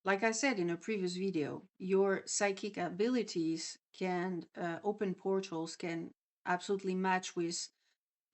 Like I said in a previous video, your psychic abilities can open portals, can absolutely match with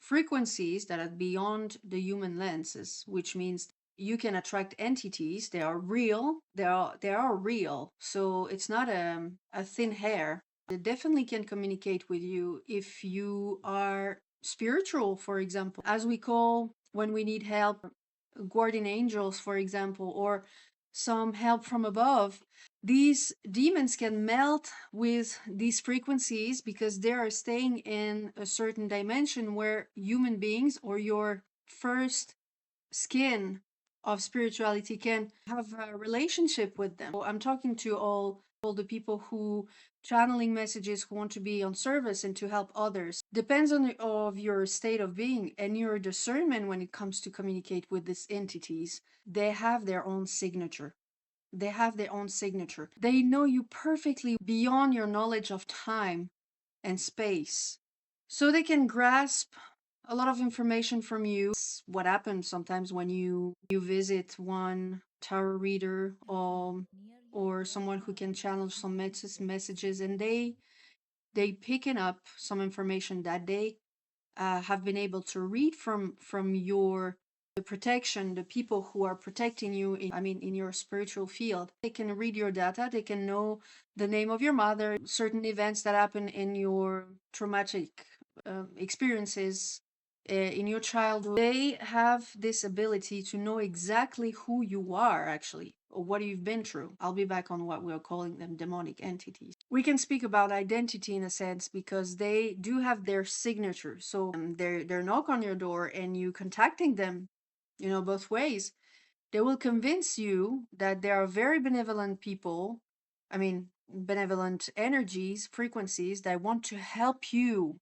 frequencies that are beyond the human lenses, which means you can attract entities. They are real. They are real. So it's not a thin hair. They definitely can communicate with you if you are spiritual, for example, as we call when we need help, guardian angels, for example, or some help from above. These demons can melt with these frequencies because they are staying in a certain dimension where human beings or your first skin of spirituality can have a relationship with them. So I'm talking to all the people who channeling messages, who want to be on service and to help others. Depends on of your state of being and your discernment when it comes to communicate with these entities. They have their own signature. They have their own signature. They know you perfectly beyond your knowledge of time and space. So they can grasp a lot of information from you. It's what happens sometimes when you visit one tarot reader or someone who can channel some messages, and they picking up some information that they have been able to read from your the protection, the people who are protecting you in your spiritual field. They can read your data. They can know the name of your mother, certain events that happen in your traumatic experiences in your childhood. They have this ability to know exactly who you are, actually, or what you've been through. I'll be back on what we're calling them demonic entities. We can speak about identity in a sense because they do have their signature. So they're knock on your door and you contacting them, both ways. They will convince you that they are very benevolent people. Benevolent energies, frequencies that want to help you.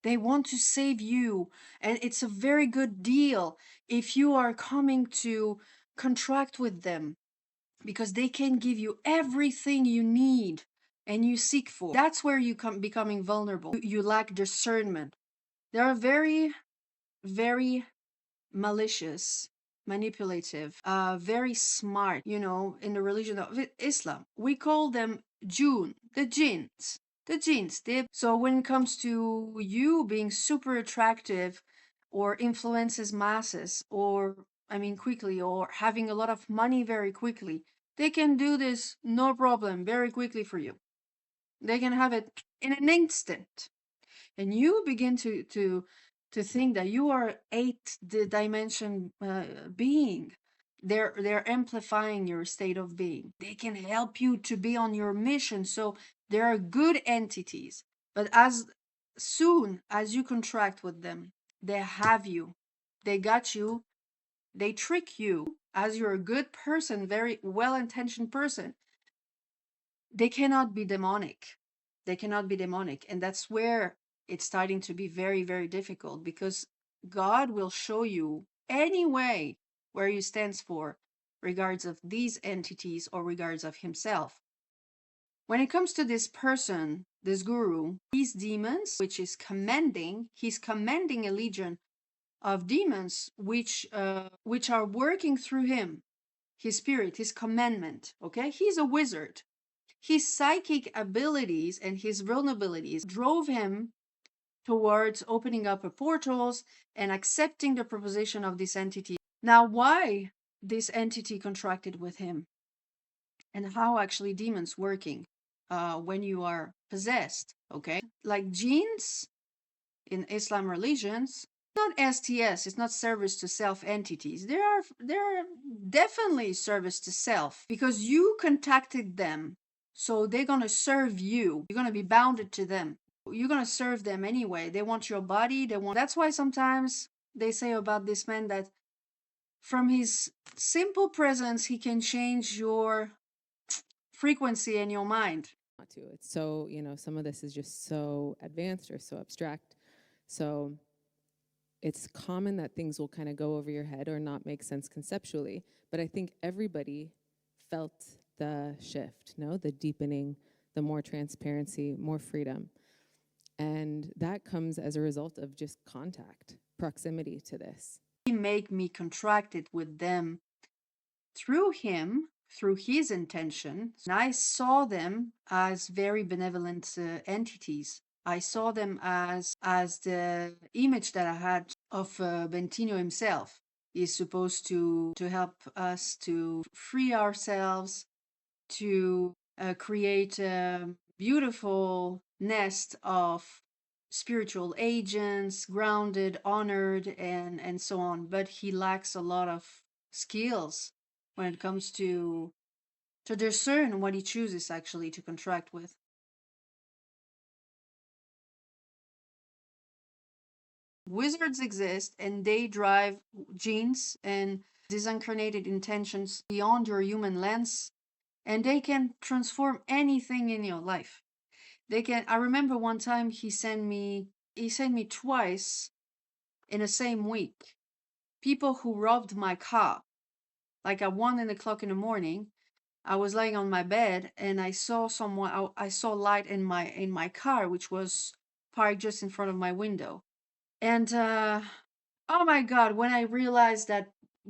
They want to save you. And it's a very good deal if you are coming to contract with them because they can give you everything you need and you seek for. That's where you come becoming vulnerable. You lack discernment. They are very, very malicious, manipulative, very smart, in the religion of Islam. We call them Jinn, the jinns. The jinns. So when it comes to you being super attractive or influences masses quickly, or having a lot of money very quickly, they can do this no problem very quickly for you. They can have it in an instant. And you begin to think that you are eighth dimension being. They're amplifying your state of being. They can help you to be on your mission. So they are good entities. But as soon as you contract with them, they have you. They got you. They trick you as you're a good person, very well-intentioned person. They cannot be demonic. They cannot be demonic. And that's where it's starting to be very, very difficult because God will show you any way where he stands for regards of these entities or regards of himself. When it comes to this person, this guru, these demons, which is he's commanding a legion of demons which are working through him, his spirit, his commandment. Okay, he's a wizard. His psychic abilities and his vulnerabilities drove him towards opening up portals and accepting the proposition of this entity. Now, why this entity contracted with him and how actually demons working when you are possessed, okay? Like jinns in Islam religions, not STS, it's not service to self entities. They're definitely service to self because you contacted them. So they're going to serve you. You're going to be bounded to them. You're going to serve them anyway. They want your body. That's why sometimes they say about this man that from his simple presence, he can change your frequency in your mind. To. It's so, some of this is just so advanced or so abstract. So it's common that things will kind of go over your head or not make sense conceptually. But I think everybody felt the shift, no? The deepening, the more transparency, more freedom. And that comes as a result of just contact, proximity to this. He made me contracted with them through him through his intention. And I saw them as very benevolent entities. I saw them as the image that I had of Bentinho himself. Is supposed to help us to free ourselves, to create a beautiful nest of spiritual agents, grounded, honored, and so on. But he lacks a lot of skills when it comes to discern what he chooses actually to contract with. Wizards exist and they drive genes and disincarnated intentions beyond your human lens, and they can transform anything in your life. They can. I remember one time he sent me twice in the same week. People who robbed my car. Like at 1 o'clock in the morning, I was lying on my bed and I saw someone. I saw light in my car, which was parked just in front of my window. And oh my God, when I realized that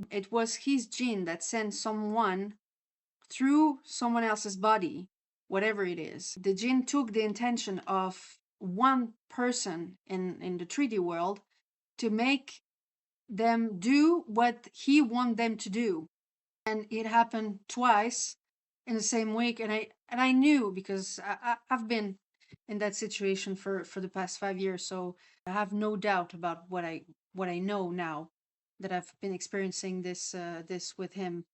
it was his gene that sent someone through someone else's body, whatever it is. The jinn took the intention of one person in the 3D world to make them do what he wanted them to do. And it happened twice in the same week. And I knew because I've been in that situation for the past 5 years. So I have no doubt about what I know now that I've been experiencing this with him.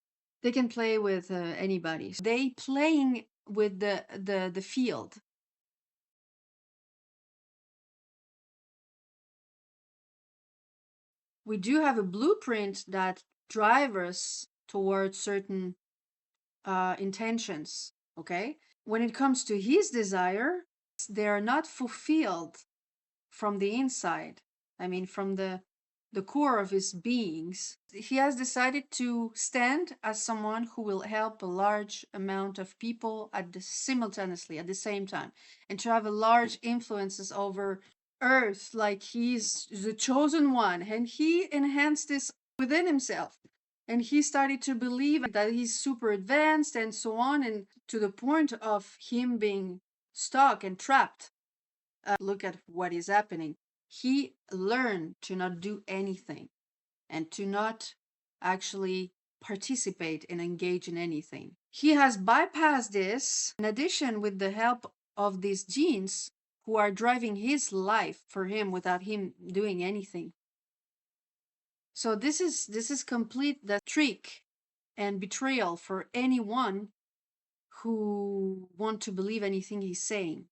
They can play with anybody. They playing with the field. We do have a blueprint that drives us towards certain intentions. Okay, when it comes to his desire, they are not fulfilled from the inside. I mean, from the core of his beings. He has decided to stand as someone who will help a large amount of people simultaneously at the same time, and to have a large influences over Earth, like he's the chosen one, and he enhanced this within himself. And he started to believe that he's super advanced and so on, and to the point of him being stuck and trapped. Look at what is happening. He learned to not do anything and to not actually participate and engage in anything. He has bypassed this, in addition, with the help of these genes who are driving his life for him without him doing anything. So this is complete the trick and betrayal for anyone who want to believe anything he's saying.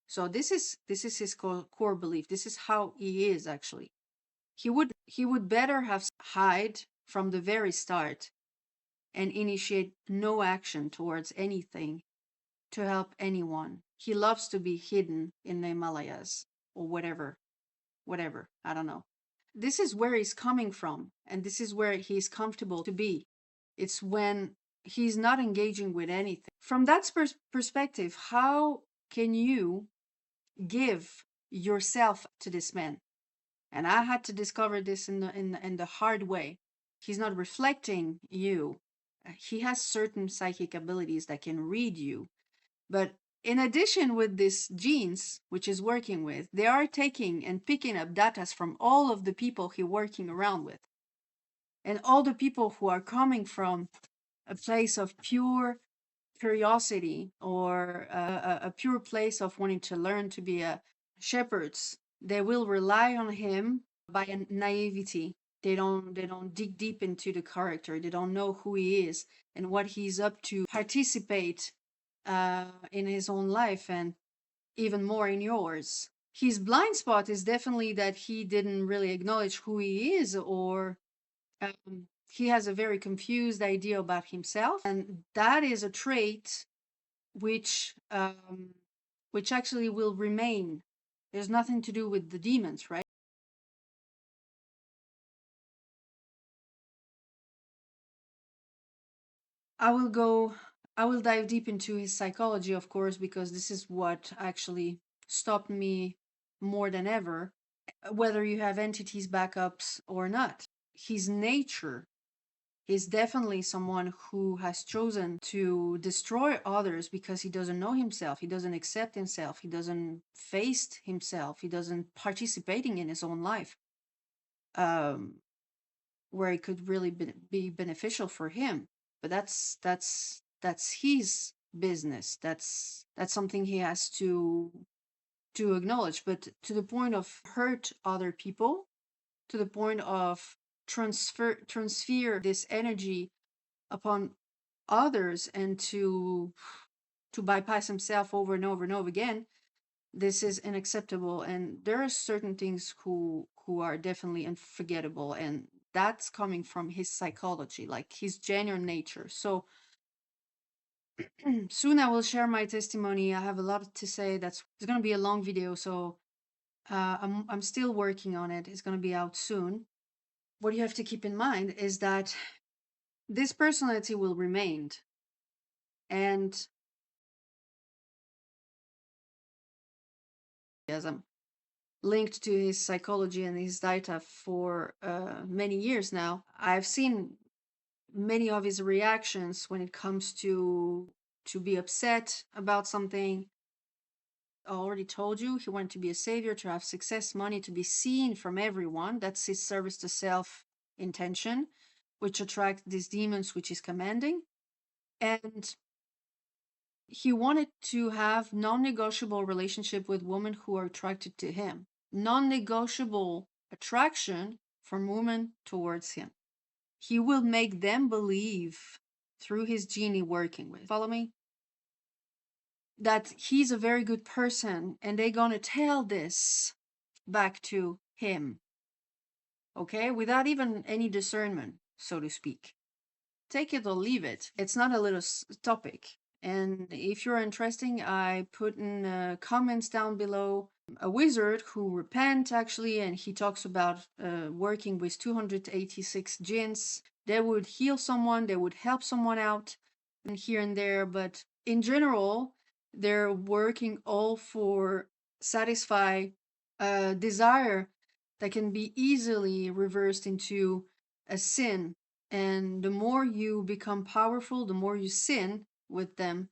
So this is his core belief. This is how he is actually. He would better have hide from the very start and initiate no action towards anything to help anyone. He loves to be hidden in the Himalayas or whatever. I don't know. This is where he's coming from, and this is where he's comfortable to be. It's when he's not engaging with anything. From that perspective, how can you give yourself to this man? And I had to discover this in the hard way. He's not reflecting you. He has certain psychic abilities that can read you. But in addition with these genes, which is working with, they are taking and picking up data from all of the people he's working around with. And all the people who are coming from a place of pure curiosity or a pure place of wanting to learn to be a shepherds, they will rely on him by a naivety. They don't dig deep into the character. They don't know who he is and what he's up to. Participate in his own life and even more in yours. His blind spot is definitely that he didn't really acknowledge who he is, or he has a very confused idea about himself, and that is a trait which which actually will remain. There's nothing to do with the demons, right? I will go. I will dive deep into his psychology, of course, because this is what actually stopped me more than ever. Whether you have entities backups or not, his nature He's definitely someone who has chosen to destroy others because he doesn't know himself, he doesn't accept himself, he doesn't face himself, he doesn't participating in his own life, um, where it could really be beneficial for him. But that's his business. That's something he has to acknowledge. But to the point of hurt other people, to the point of transfer this energy upon others, and to bypass himself over and over and over again, this is unacceptable. And there are certain things who are definitely unforgettable, and that's coming from his psychology, like his genuine nature. So soon I will share my testimony. I have a lot to say. It's going to be a long video, so I'm still working on it. It's going to be out soon. What you have to keep in mind is that this personality will remain, and as I'm linked to his psychology and his data for many years now, I've seen many of his reactions when it comes to be upset about something. I already told you he wanted to be a savior, to have success, money, to be seen from everyone. That's his service to self intention, which attracts these demons, which is commanding. And he wanted to have non-negotiable relationship with women who are attracted to him. Non-negotiable attraction from women towards him. He will make them believe through his genie working with. Follow me? That he's a very good person, and they're gonna tell this back to him. Okay? Without even any discernment, so to speak. Take it or leave it. It's not a little topic. And if you're interested, I put in comments down below a wizard who repent actually, and he talks about working with 286 jinns. They would heal someone, they would help someone out, and here and there, but in general, they're working all for satisfy a desire that can be easily reversed into a sin. And the more you become powerful, the more you sin with them.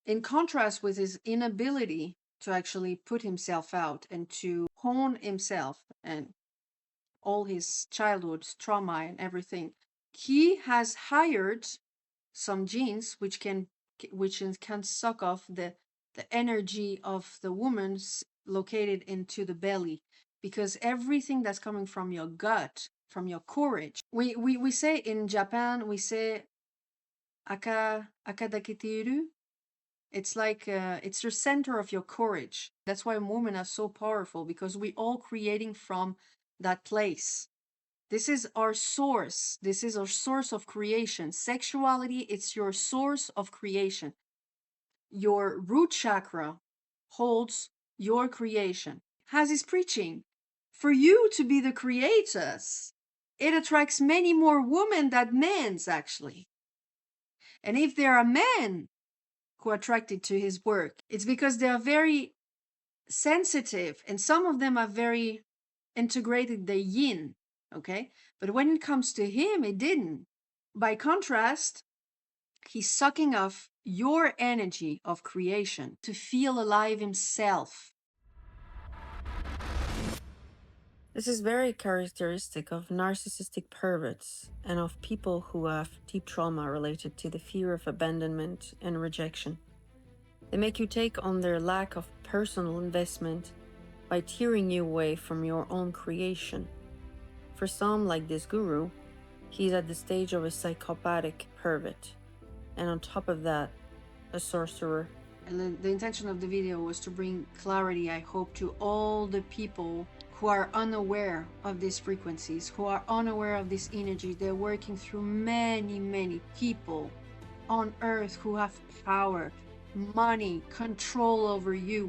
In contrast with his inability to actually put himself out and to hone himself and all his childhood trauma and everything, he has hired some genes which can suck off the energy of the woman located into the belly, because everything that's coming from your gut, from your courage, we say in Japan, we say akadaketeru. It's like it's the center of your courage. That's why women are so powerful, because we all creating from that place. This is our source. This is our source of creation. Sexuality, it's your source of creation. Your root chakra holds your creation. As is preaching, for you to be the creators, it attracts many more women than men's actually. And if there are men who are attracted to his work, it's because they are very sensitive, and some of them are very integrated the yin, okay? But when it comes to him, it didn't. By contrast, he's sucking off your energy of creation to feel alive himself. This is very characteristic of narcissistic perverts and of people who have deep trauma related to the fear of abandonment and rejection. They make you take on their lack of personal investment by tearing you away from your own creation. For some, like this guru, he's at the stage of a psychopathic pervert, and on top of that, a sorcerer. And the intention of the video was to bring clarity, I hope, to all the people who are unaware of these frequencies, who are unaware of this energy. They're working through many people on earth who have power, money, control over you.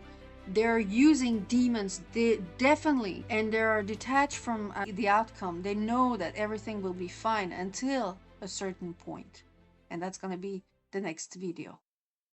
They're using demons, definitely, and they are detached from the outcome. They know that everything will be fine until a certain point, and that's going to be the next video.